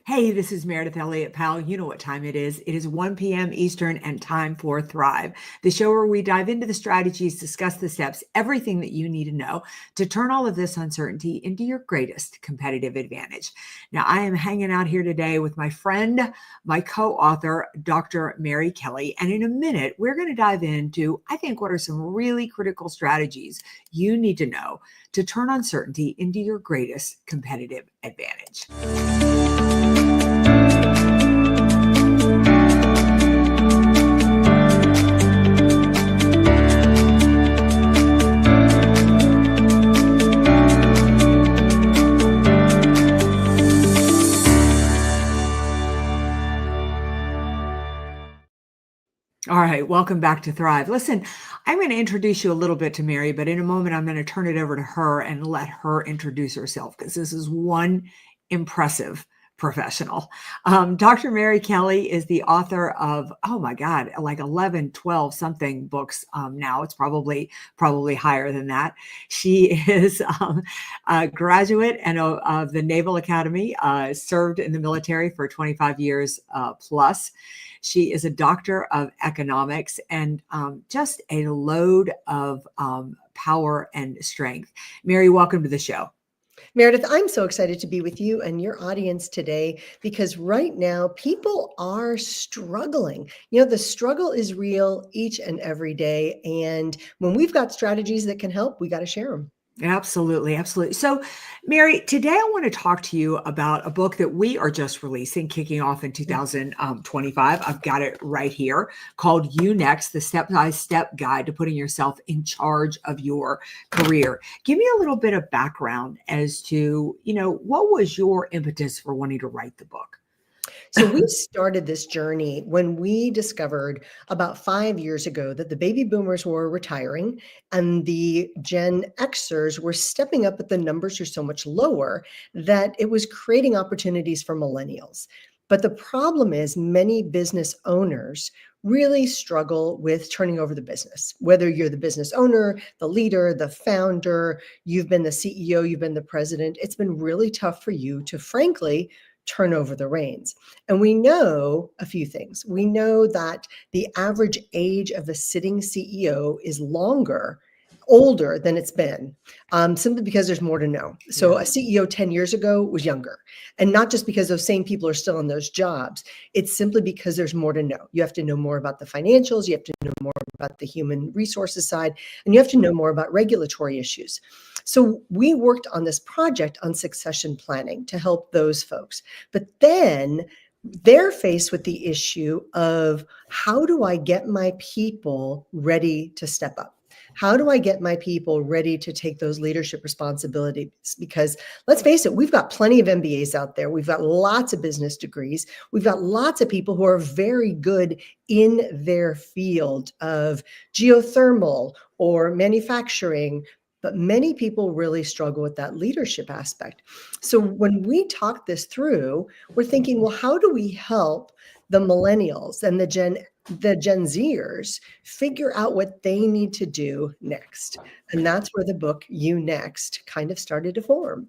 Hey, this is Meridith Elliott Powell. You know what time it is. It is 1 p.m. Eastern and time for Thrive, the show where we dive into the strategies, discuss the steps, everything that you need to know to turn all of this uncertainty into your greatest competitive advantage. Now, I am hanging out here today with my friend, my co-author, Dr. Mary Kelly. And in a minute, we're going to dive into, I think, what are some really critical strategies you need to know to turn uncertainty into your greatest competitive advantage. All right, welcome back to Thrive. Listen, I'm going to introduce you a little bit to Mary, but in a moment, I'm going to turn it over to her and let her introduce herself because this is one impressive professional. Dr. Mary Kelly is the author of, oh my God, like 11, 12 something books now. It's probably higher than that. She is a graduate and of the Naval Academy, served in the military for 25 years plus. She is a doctor of economics and just a load of power and strength. Mary, welcome to the show. Meridith, I'm so excited to be with you and your audience today because right now people are struggling. The struggle is real each and every day. And when we've got strategies that can help, we got to share them. Absolutely. Absolutely. So, Mary, today I want to talk to you about a book that we are just releasing, kicking off in 2025. I've got it right here called You Next, the step-by-step guide to putting yourself in charge of your career. Give me a little bit of background as to, what was your impetus for wanting to write the book? So we started this journey when we discovered about 5 years ago that the baby boomers were retiring and the Gen Xers were stepping up, but the numbers are so much lower that it was creating opportunities for millennials. But the problem is many business owners really struggle with turning over the business. Whether you're the business owner, the leader, the founder, you've been the CEO, you've been the president, it's been really tough for you to, frankly, turn over the reins. And we know a few things. We know that the average age of a sitting CEO is older than it's been, simply because there's more to know. So a CEO 10 years ago was younger. And not just because those same people are still in those jobs. It's simply because there's more to know. You have to know more about the financials. You have to know more about the human resources side. And you have to know more about regulatory issues. So we worked on this project on succession planning to help those folks. But then they're faced with the issue of, how do I get my people ready to step up? How do I get my people ready to take those leadership responsibilities? Because let's face it, we've got plenty of MBAs out there. We've got lots of business degrees. We've got lots of people who are very good in their field of geothermal or manufacturing. But many people really struggle with that leadership aspect. So when we talk this through, we're thinking, well, how do we help the millennials and the Gen Zers figure out what they need to do next? And that's where the book You Next kind of started to form.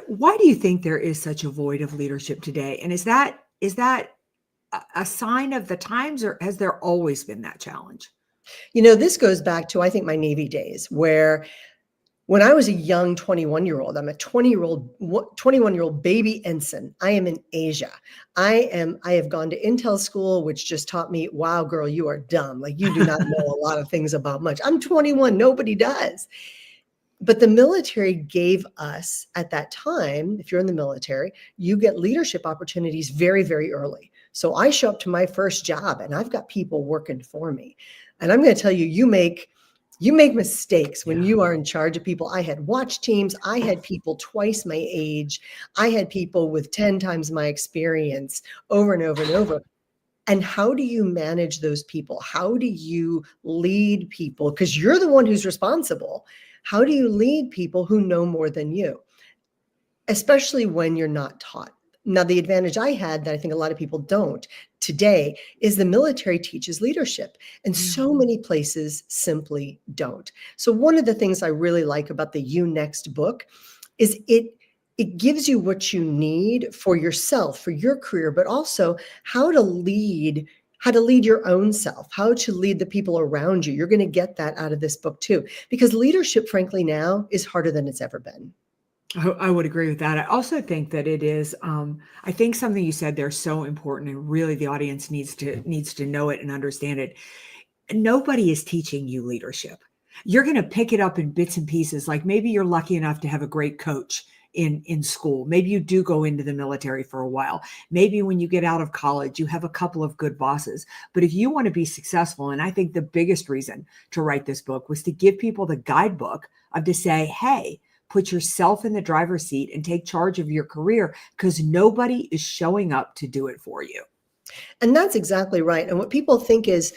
Why do you think there is such a void of leadership today? And is that a sign of the times, or has there always been that challenge? This goes back to, I think, my Navy days, where when I was a young 21-year-old, I'm a 21-year-old baby ensign. I am in Asia. I have gone to Intel school, which just taught me, wow, girl, you are dumb. Like, you do not know a lot of things about much. I'm 21. Nobody does. But the military gave us, at that time, if you're in the military, you get leadership opportunities very, very early. So I show up to my first job and I've got people working for me. And I'm going to tell you, you make mistakes when you are in charge of people. I had watch teams. I had people twice my age. I had people with 10 times my experience over and over and over. And how do you manage those people? How do you lead people? Because you're the one who's responsible. How do you lead people who know more than you? Especially when you're not taught. Now, the advantage I had that I think a lot of people don't today is the military teaches leadership, and so many places simply don't. So one of the things I really like about the You Next book is it it gives you what you need for yourself, for your career, but also how to lead your own self, how to lead the people around you. You're going to get that out of this book too, because leadership, frankly, now is harder than it's ever been. I would agree with that. I also think that it is, I think something you said there is so important, and really the audience needs to know it and understand it. Nobody is teaching you leadership. You're going to pick it up in bits and pieces. Like maybe you're lucky enough to have a great coach in school. Maybe you do go into the military for a while. Maybe when you get out of college, you have a couple of good bosses. But if you want to be successful, and I think the biggest reason to write this book was to give people the guidebook of to say, hey, put yourself in the driver's seat and take charge of your career, because nobody is showing up to do it for you. And that's exactly right. And what people think is,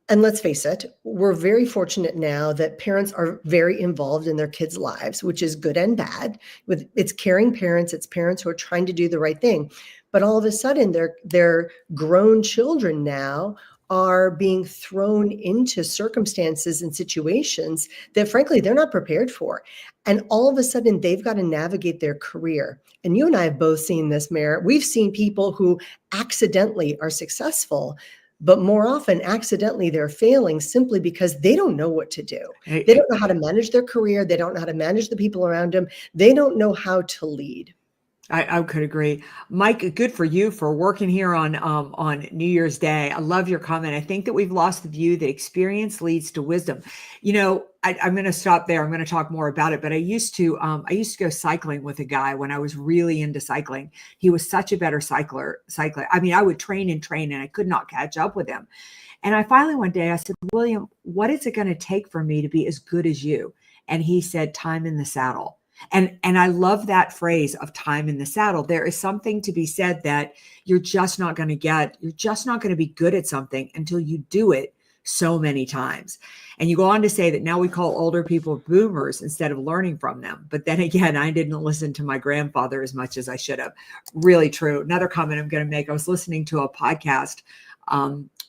and let's face it, we're very fortunate now that parents are very involved in their kids' lives, which is good and bad. It's caring parents, it's parents who are trying to do the right thing. But all of a sudden, their grown children now are being thrown into circumstances and situations that, frankly, they're not prepared for. And all of a sudden, they've got to navigate their career. And you and I have both seen this, Mare. We've seen people who accidentally are successful, but more often accidentally they're failing simply because they don't know what to do. They don't know how to manage their career. They don't know how to manage the people around them. They don't know how to lead. I could agree. Mike, good for you for working here on New Year's Day. I love your comment. I think that we've lost the view that experience leads to wisdom. I'm going to stop there. I'm going to talk more about it, but I used to go cycling with a guy when I was really into cycling. He was such a better cycler. I mean, I would train and I could not catch up with him. And I finally one day I said, William, what is it going to take for me to be as good as you? And he said, time in the saddle. And I love that phrase of time in the saddle. There is something to be said that you're just not going to be good at something until you do it so many times. And you go on to say that now we call older people boomers instead of learning from them. But then again, I didn't listen to my grandfather as much as I should have. Really true. Another comment I'm going to make. I was listening to a podcast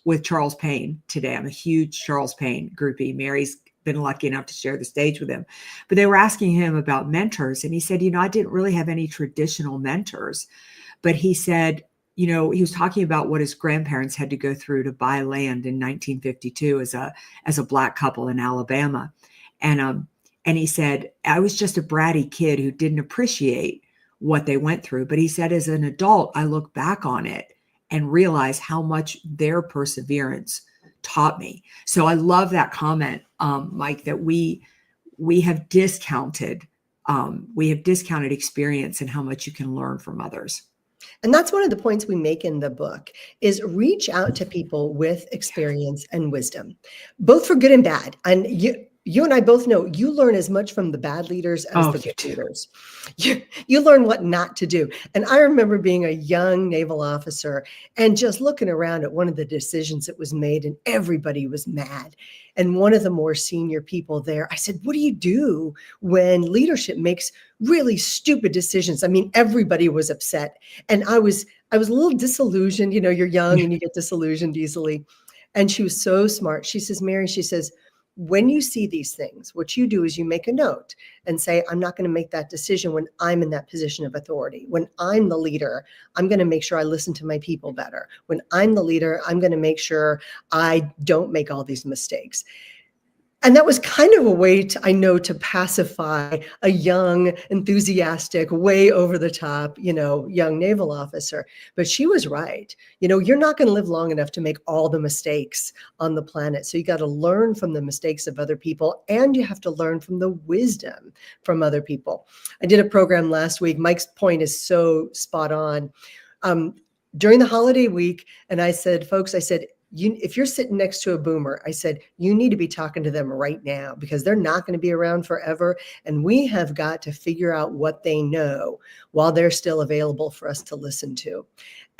with Charles Payne today. I'm a huge Charles Payne groupie. Mary's been lucky enough to share the stage with him, but they were asking him about mentors. And he said, I didn't really have any traditional mentors, but he said, he was talking about what his grandparents had to go through to buy land in 1952 as a Black couple in Alabama. And he said, I was just a bratty kid who didn't appreciate what they went through. But he said, as an adult, I look back on it and realize how much their perseverance taught me. So I love that comment, Mike, that we have discounted experience and how much you can learn from others. And that's one of the points we make in the book is reach out to people with experience and wisdom, both for good and bad. And you and I both know you learn as much from the bad leaders as the good leaders. You learn what not to do. And I remember being a young naval officer and just looking around at one of the decisions that was made, and everybody was mad. And one of the more senior people there, I said, what do you do when leadership makes really stupid decisions? I mean, everybody was upset. And I was a little disillusioned. You're young and you get disillusioned easily. And she was so smart. She says, Mary, she says, when you see these things, what you do is you make a note and say, I'm not going to make that decision when I'm in that position of authority. When I'm the leader, I'm going to make sure I listen to my people better. When I'm the leader, I'm going to make sure I don't make all these mistakes. And that was kind of a way to pacify a young, enthusiastic, way over the top, young naval officer. But she was right. You're not going to live long enough to make all the mistakes on the planet. So you got to learn from the mistakes of other people, and you have to learn from the wisdom from other people. I did a program last week. Mike's point is so spot on. During the holiday week, and I said, folks, if you're sitting next to a boomer, I said, you need to be talking to them right now because they're not going to be around forever. And we have got to figure out what they know while they're still available for us to listen to.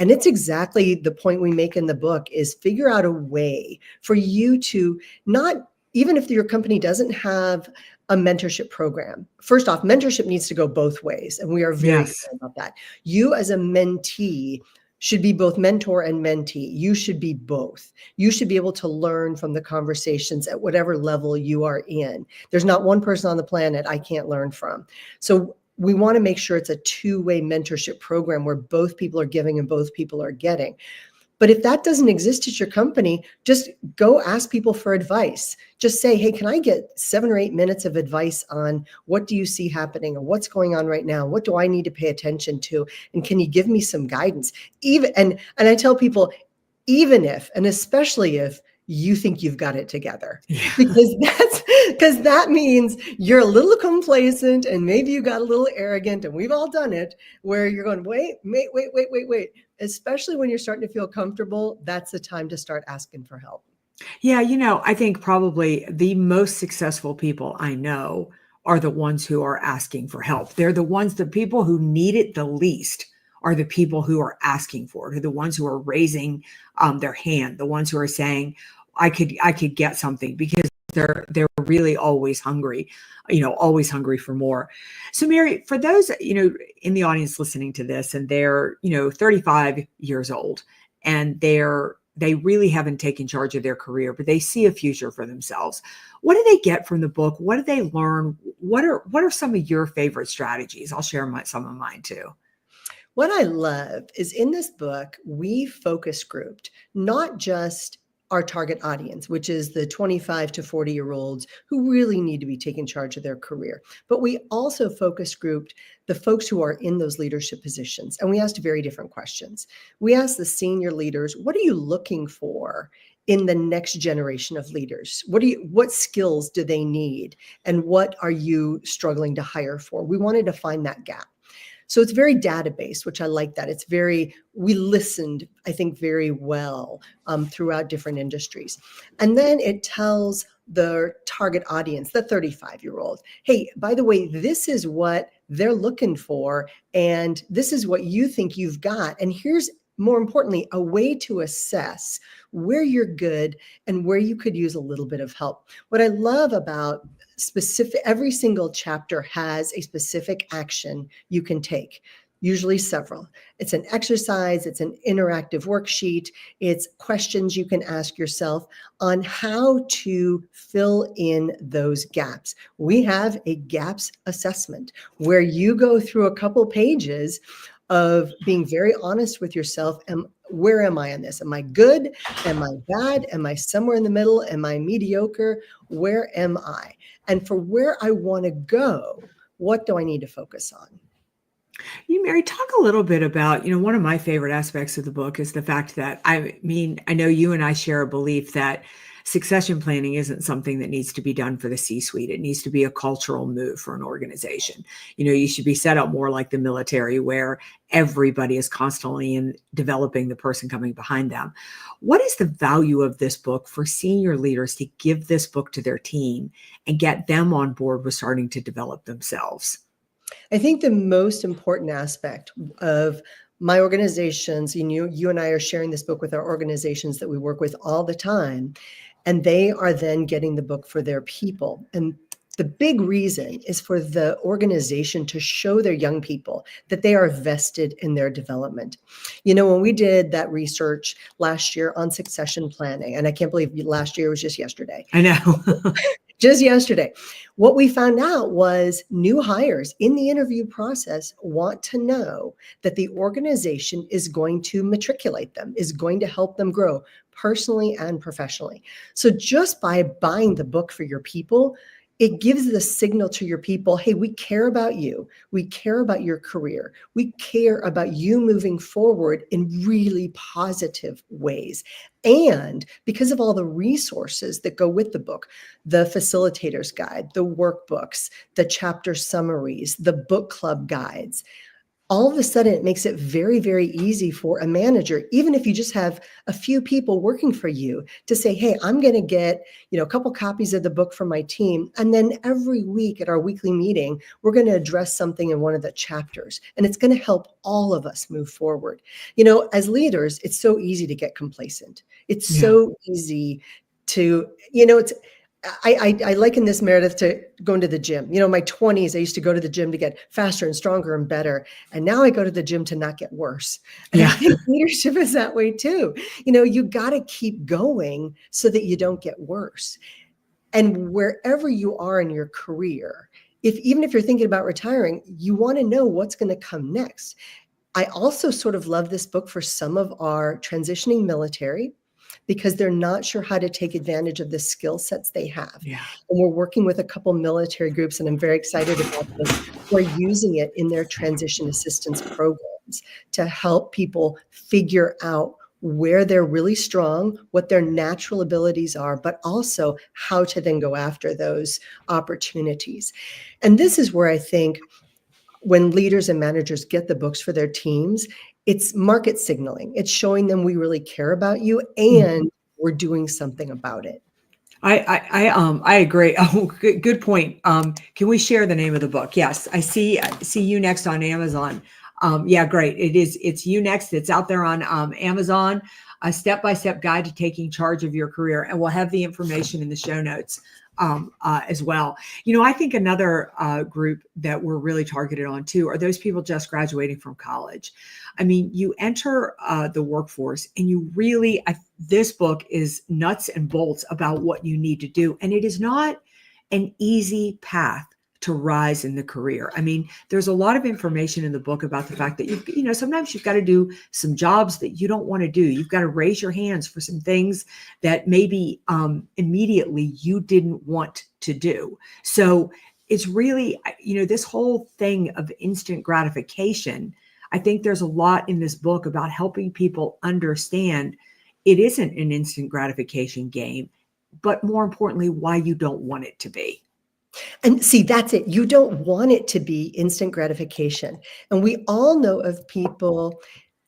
And it's exactly the point we make in the book is figure out a way for you to not, even if your company doesn't have a mentorship program. First off, mentorship needs to go both ways. And we are very clear about that. You as a mentee should be both mentor and mentee. You should be both. You should be able to learn from the conversations at whatever level you are in. There's not one person on the planet I can't learn from. So we want to make sure it's a two-way mentorship program where both people are giving and both people are getting. But if that doesn't exist at your company, just go ask people for advice. Just say, hey, can I get 7 or 8 minutes of advice on what do you see happening or what's going on right now? What do I need to pay attention to? And can you give me some guidance? And I tell people, even if, and especially if you think you've got it together, because that means you're a little complacent and maybe you got a little arrogant, and we've all done it, where you're going, wait. Especially when you're starting to feel comfortable, that's the time to start asking for help. Yeah, I think probably the most successful people I know are the ones who are asking for help. They're the people who need it the least are the people who are asking for it, are the ones who are raising their hand, the ones who are saying, I could get something, because they're really always hungry, always hungry for more. So Mary, for those, in the audience listening to this, and they're, 35 years old, and they really haven't taken charge of their career, but they see a future for themselves. What do they get from the book? What do they learn? What are some of your favorite strategies? I'll share some of mine too. What I love is in this book, we focus grouped, not just our target audience, which is the 25 to 40-year-olds who really need to be taking charge of their career. But we also focus grouped the folks who are in those leadership positions. And we asked very different questions. We asked the senior leaders, what are you looking for in the next generation of leaders? What skills do they need? And what are you struggling to hire for? We wanted to find that gap. So it's very data-based, which I like that. We listened, I think, very well throughout different industries. And then it tells the target audience, the 35-year-old, hey, by the way, this is what they're looking for, and this is what you think you've got. And here's, more importantly, a way to assess where you're good and where you could use a little bit of help. What I love about every single chapter has a specific action you can take, usually several. It's an exercise, it's an interactive worksheet, it's questions you can ask yourself on how to fill in those gaps. We have a gaps assessment where you go through a couple pages of being very honest with yourself. And where am I on this? Am I good? Am I bad? Am I somewhere in the middle? Am I mediocre? Where am I? And for where I want to go, what do I need to focus on? Mary, talk a little bit about, one of my favorite aspects of the book is the fact that, I know you and I share a belief that succession planning isn't something that needs to be done for the C-suite. It needs to be a cultural move for an organization. You should be set up more like the military, where everybody is constantly in developing the person coming behind them. What is the value of this book for senior leaders to give this book to their team and get them on board with starting to develop themselves? I think the most important aspect of my organizations, you and I are sharing this book with our organizations that we work with all the time, and they are then getting the book for their people. And the big reason is for the organization to show their young people that they are vested in their development. When we did that research last year on succession planning, and I can't believe last year was just yesterday. I know. Just yesterday, what we found out was new hires in the interview process want to know that the organization is going to matriculate them, is going to help them grow personally and professionally. So just by buying the book for your people, it gives the signal to your people, hey, we care about you. We care about your career. We care about you moving forward in really positive ways. And because of all the resources that go with the book, the facilitator's guide, the workbooks, the chapter summaries, the book club guides, all of a sudden it makes it very, very easy for a manager, even if you just have a few people working for you, to say, hey, I'm going to get, a couple copies of the book from my team. And then every week at our weekly meeting, we're going to address something in one of the chapters. And it's going to help all of us move forward. As leaders, it's so easy to get complacent. It's so easy to, I liken this, Meridith, to going to the gym. My 20s, I used to go to the gym to get faster and stronger and better. And now I go to the gym to not get worse. And I think leadership is that way too. You got to keep going so that you don't get worse. And wherever you are in your career, even if you're thinking about retiring, you want to know what's going to come next. I also sort of love this book for some of our transitioning military, because they're not sure how to take advantage of the skill sets they have. Yeah. And we're working with a couple military groups, and I'm very excited about this, who are using it in their transition assistance programs to help people figure out where they're really strong, what their natural abilities are, but also how to then go after those opportunities. And this is where I think when leaders and managers get the books for their teams, it's market signaling. It's showing them we really care about you and we're doing something about it. I agree. Oh, good point. Can we share the name of the book? Yes, I see You Next on Amazon. Yeah, great. It's You Next. It's out there on Amazon. A step-by-step guide to taking charge of your career, and we'll have the information in the show notes as well. I think another group that we're really targeted on too are those people just graduating from college. I mean, you enter the workforce, and you really, this book is nuts and bolts about what you need to do. And it is not an easy path to rise in the career. I mean, there's a lot of information in the book about the fact that sometimes you've got to do some jobs that you don't want to do. You've got to raise your hands for some things that maybe immediately you didn't want to do. So it's really, this whole thing of instant gratification. I think there's a lot in this book about helping people understand it isn't an instant gratification game, but more importantly, why you don't want it to be. And see, that's it. You don't want it to be instant gratification. And we all know of people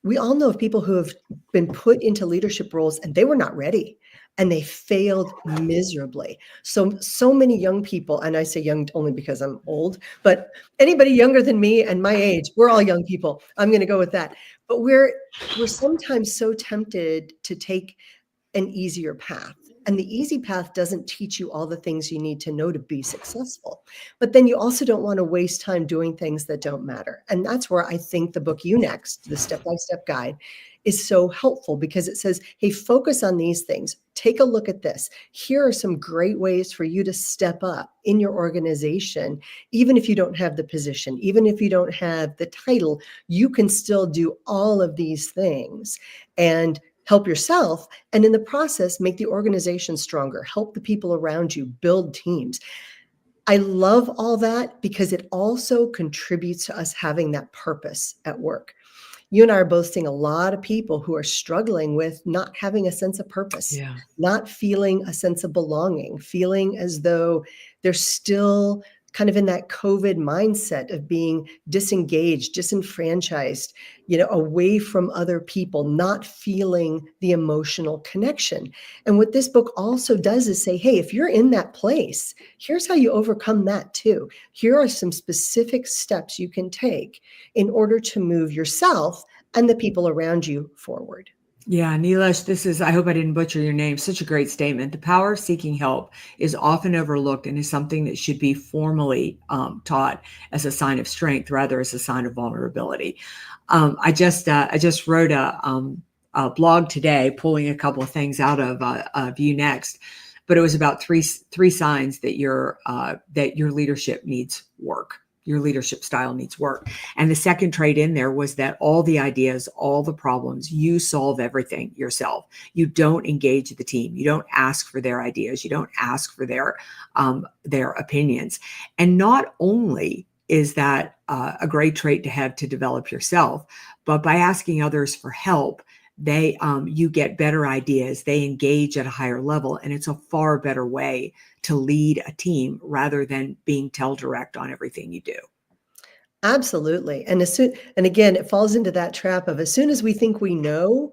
who have been put into leadership roles and they were not ready and they failed miserably. So many young people, and I say young only because I'm old, but anybody younger than me and my age, we're all young people. I'm going to go with that. But we're sometimes so tempted to take an easier path. And the easy path doesn't teach you all the things you need to know to be successful. But then you also don't want to waste time doing things that don't matter. And that's where I think the book You Next, the step-by-step guide, is so helpful, because it says, hey, focus on these things. Take a look at this. Here are some great ways for you to step up in your organization. Even if you don't have the position, even if you don't have the title, you can still do all of these things and help yourself, and in the process, make the organization stronger, help the people around you, build teams. I love all that because it also contributes to us having that purpose at work. You and I are both seeing a lot of people who are struggling with not having a sense of purpose, not feeling a sense of belonging, feeling as though they're still kind of in that COVID mindset of being disengaged, disenfranchised, away from other people, not feeling the emotional connection. And what this book also does is say, hey, if you're in that place, here's how you overcome that too. Here are some specific steps you can take in order to move yourself and the people around you forward. Yeah, Nilesh, I hope I didn't butcher your name, such a great statement. The power of seeking help is often overlooked and is something that should be formally taught as a sign of strength rather as a sign of vulnerability. I just wrote a blog today, pulling a couple of things out of You Next, but it was about three signs that your leadership needs work. Your leadership style needs work. And the second trait in there was that all the ideas, all the problems, you solve everything yourself. You don't engage the team. You don't ask for their ideas. You don't ask for their opinions. And not only is that a great trait to have to develop yourself, but by asking others for help, you get better ideas. They engage at a higher level, and it's a far better way to lead a team rather than being direct on everything you do. Absolutely. And again, it falls into that trap of as soon as we think we know,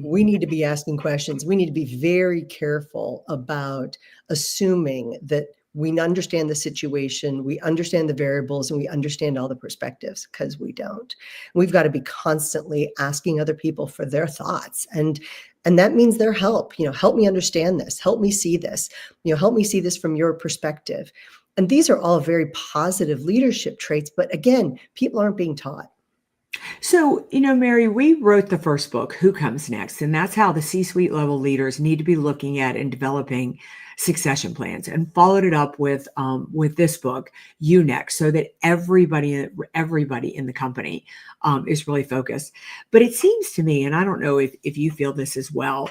we need to be asking questions. We need to be very careful about assuming that we understand the situation, we understand the variables, and we understand all the perspectives, because we don't. We've got to be constantly asking other people for their thoughts. And that means their help. Help me understand this. Help me see this. Help me see this from your perspective. And these are all very positive leadership traits. But again, people aren't being taught. So, Mary, we wrote the first book, Who Comes Next? And that's how the C-suite level leaders need to be looking at and developing succession plans, and followed it up with this book, You Next, so that everybody in the company is really focused. But it seems to me, and I don't know if you feel this as well,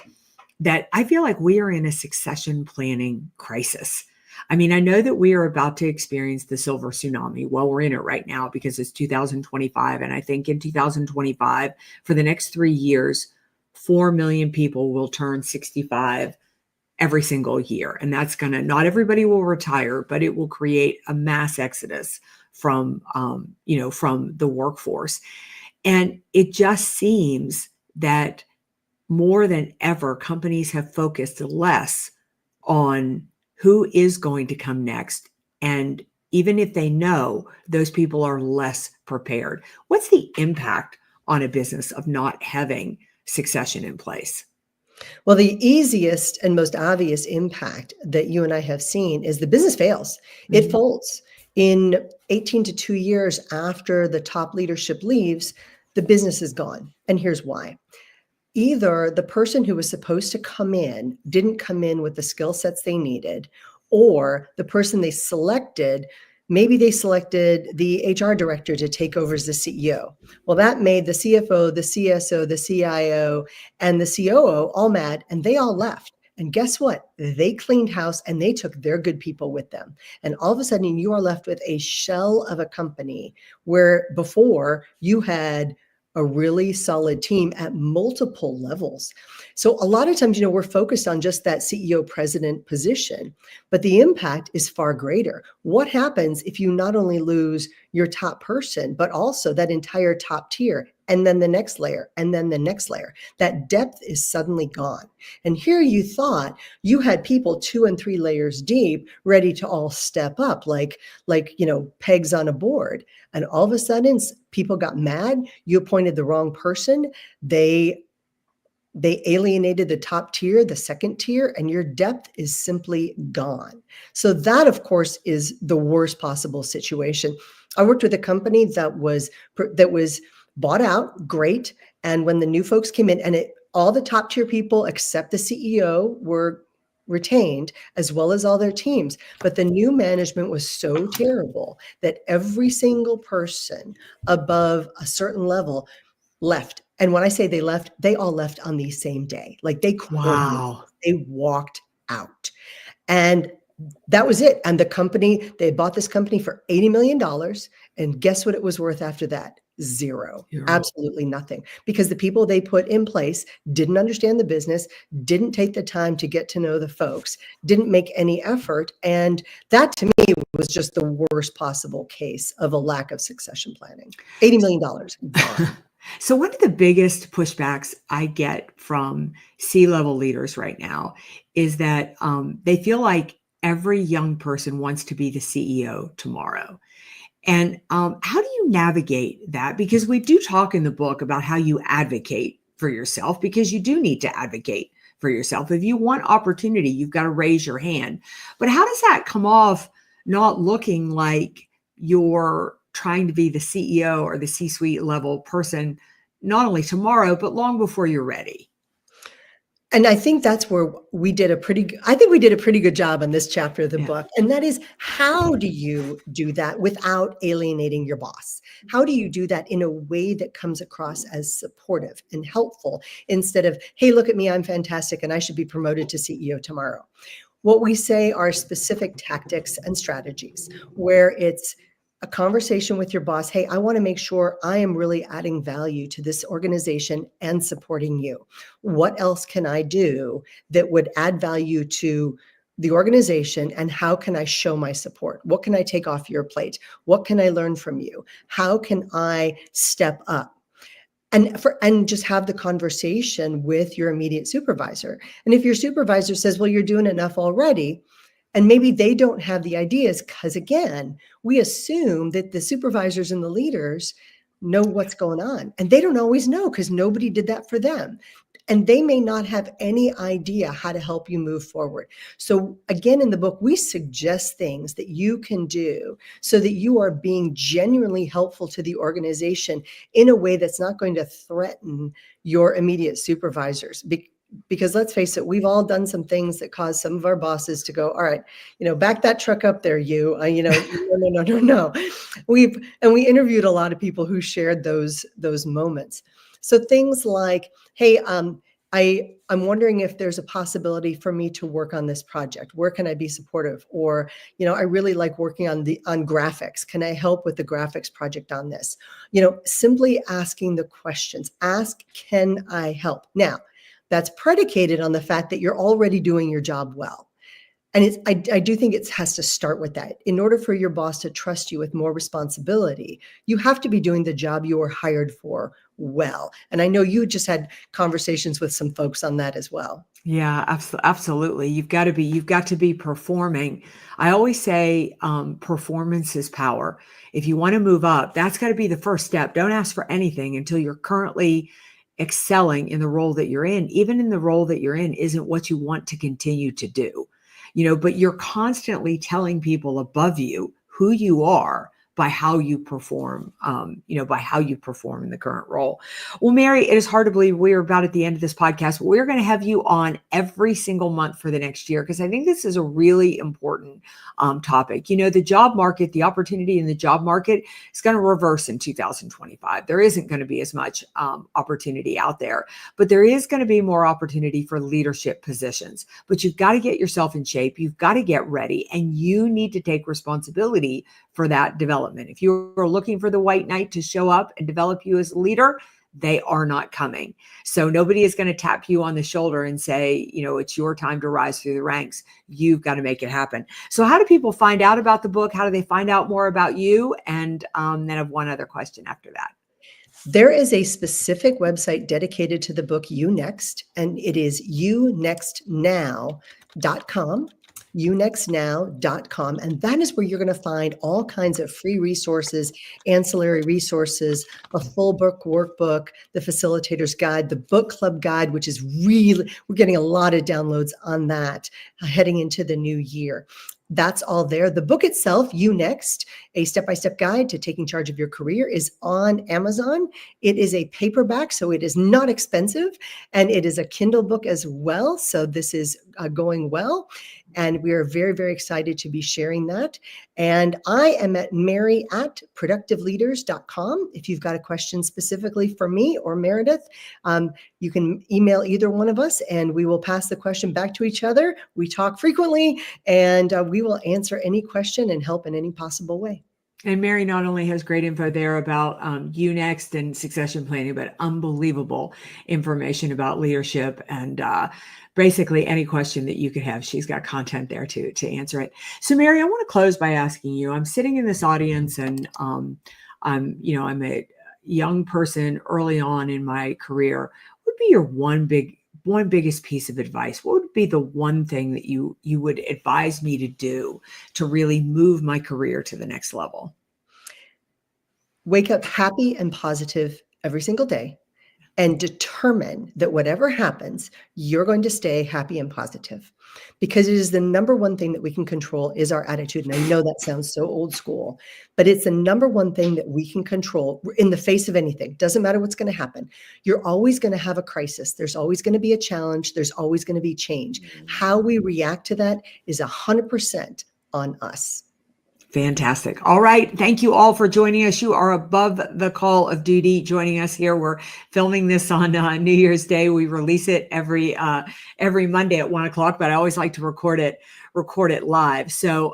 that I feel like we are in a succession planning crisis. I mean, I know that we are about to experience the silver tsunami. Well, we're in it right now because it's 2025. And I think in 2025, for the next 3 years, 4 million people will turn 65 every single year. And that's going to, not everybody will retire, but it will create a mass exodus from, from the workforce. And it just seems that more than ever, companies have focused less on who is going to come next. And even if they know, those people are less prepared. What's the impact on a business of not having succession in place? Well, the easiest and most obvious impact that you and I have seen is the business fails. It Mhm. folds. In 18 to 2 years after the top leadership leaves, the business is gone. And here's why. Either the person who was supposed to come in didn't come in with the skill sets they needed, or the person they selected, maybe they selected the HR director to take over as the CEO. Well, that made the CFO, the CSO, the CIO, and the COO all mad, and they all left. And guess what? They cleaned house and they took their good people with them. And all of a sudden, you are left with a shell of a company where before you had a really solid team at multiple levels. So a lot of times, we're focused on just that CEO president position, but the impact is far greater. What happens if you not only lose your top person, but also that entire top tier, and then the next layer, and then the next layer? That depth is suddenly gone. And here you thought you had people 2 and 3 layers deep, ready to all step up like pegs on a board. And all of a sudden, people got mad. You appointed the wrong person. They alienated the top tier, the second tier, and your depth is simply gone. So that, of course, is the worst possible situation. I worked with a company that was bought out, great. And when the new folks came in, and all the top tier people except the CEO were retained, as well as all their teams. But the new management was so terrible that every single person above a certain level left. And when I say they left, they all left on the same day. Like they quit on Wow. they walked out. And that was it. And the company, they bought this company for $80 million. And guess what it was worth after that? Zero. You're Absolutely nothing. Because the people they put in place didn't understand the business, didn't take the time to get to know the folks, didn't make any effort. And that to me was just the worst possible case of a lack of succession planning. $80 million gone. So one of the biggest pushbacks I get from C-level leaders right now is that they feel like every young person wants to be the CEO tomorrow. And how do you navigate that? Because we do talk in the book about how you advocate for yourself, because you do need to advocate for yourself. If you want opportunity, you've got to raise your hand. But how does that come off not looking like you're trying to be the CEO or the C-suite level person, not only tomorrow, but long before you're ready? And I think that's where we did a pretty good job on this chapter of the Yeah. book. And that is, how do you do that without alienating your boss? How do you do that in a way that comes across as supportive and helpful, instead of, hey, look at me, I'm fantastic, and I should be promoted to CEO tomorrow? What we say are specific tactics and strategies where it's a conversation with your boss. Hey, I want to make sure I am really adding value to this organization and supporting you. What else can I do that would add value to the organization, and how can I show my support? What can I take off your plate? What can I learn from you? How can I step up? And just have the conversation with your immediate supervisor. And if your supervisor says, well, you're doing enough already, and maybe they don't have the ideas, because again, we assume that the supervisors and the leaders know what's going on, and they don't always know because nobody did that for them. And they may not have any idea how to help you move forward. So again, in the book, we suggest things that you can do so that you are being genuinely helpful to the organization in a way that's not going to threaten your immediate supervisors. Because let's face it, we've all done some things that cause some of our bosses to go, all right, back that truck up there, no. We interviewed a lot of people who shared those moments. So things like, hey, I'm wondering if there's a possibility for me to work on this project. Where can I be supportive? Or, I really like working on graphics. Can I help with the graphics project on this? Simply asking the questions. Ask, can I help? Now, that's predicated on the fact that you're already doing your job well. And I do think it has to start with that. In order for your boss to trust you with more responsibility, you have to be doing the job you were hired for well. And I know you just had conversations with some folks on that as well. Yeah, absolutely. You've got to be performing. I always say performance is power. If you want to move up, that's got to be the first step. Don't ask for anything until you're currently excelling in the role that you're in. Even in the role that you're in isn't what you want to continue to do, but you're constantly telling people above you who you are by how you perform, by how you perform in the current role. Well, Mary, it is hard to believe we're about at the end of this podcast, but we're going to have you on every single month for the next year, because I think this is a really important topic. The job market, the opportunity in the job market is going to reverse in 2025. There isn't going to be as much opportunity out there, but there is going to be more opportunity for leadership positions. But you've got to get yourself in shape. You've got to get ready, and you need to take responsibility for that development. If you're looking for the white knight to show up and develop you as a leader, they are not coming. So nobody is going to tap you on the shoulder and say, it's your time to rise through the ranks. You've got to make it happen. So how do people find out about the book? How do they find out more about you? And then I have one other question after that. There is a specific website dedicated to the book You Next, and it is younextnow.com. younextnow.com. And that is where you're going to find all kinds of free resources, ancillary resources, a full book workbook, the facilitator's guide, the book club guide, which is really, we're getting a lot of downloads on that heading into the new year. That's all there. The book itself, You Next, a step-by-step guide to taking charge of your career, is on Amazon. It is a paperback, so it is not expensive, and it is a Kindle book as well. So this is going well, and we are very, very excited to be sharing that. And I am at mary@productiveleaders.com. If you've got a question specifically for me or Meridith, you can email either one of us, and we will pass the question back to each other. We talk frequently, and we will answer any question and help in any possible way. And Mary not only has great info there about You Next and succession planning, but unbelievable information about leadership and basically any question that you could have. She's got content there to answer it. So Mary, I want to close by asking you, I'm sitting in this audience, and I'm a young person early on in my career. What would be your one biggest piece of advice? What would be the one thing that you would advise me to do to really move my career to the next level? Wake up happy and positive every single day, and determine that whatever happens, you're going to stay happy and positive, because it is the number one thing that we can control is our attitude. And I know that sounds so old school, but it's the number one thing that we can control in the face of anything. Doesn't matter what's going to happen. You're always going to have a crisis. There's always going to be a challenge. There's always going to be change. How we react to that is 100% on us. Fantastic. All right. Thank you all for joining us. You are above the call of duty joining us here. We're filming this on New Year's Day. We release it every Monday at 1:00, but I always like to record it live. So,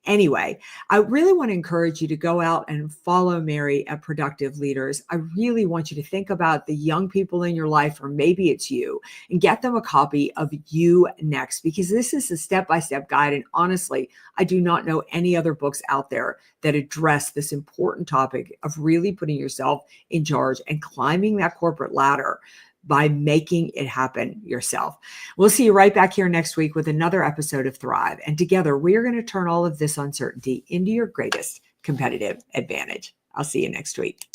anyway, I really want to encourage you to go out and follow Mary at Productive Leaders. I really want you to think about the young people in your life, or maybe it's you, and get them a copy of You Next, because this is a step-by-step guide. And honestly, I do not know any other books out there that address this important topic of really putting yourself in charge and climbing that corporate ladder by making it happen yourself. We'll see you right back here next week with another episode of Thrive. And together, we are going to turn all of this uncertainty into your greatest competitive advantage. I'll see you next week.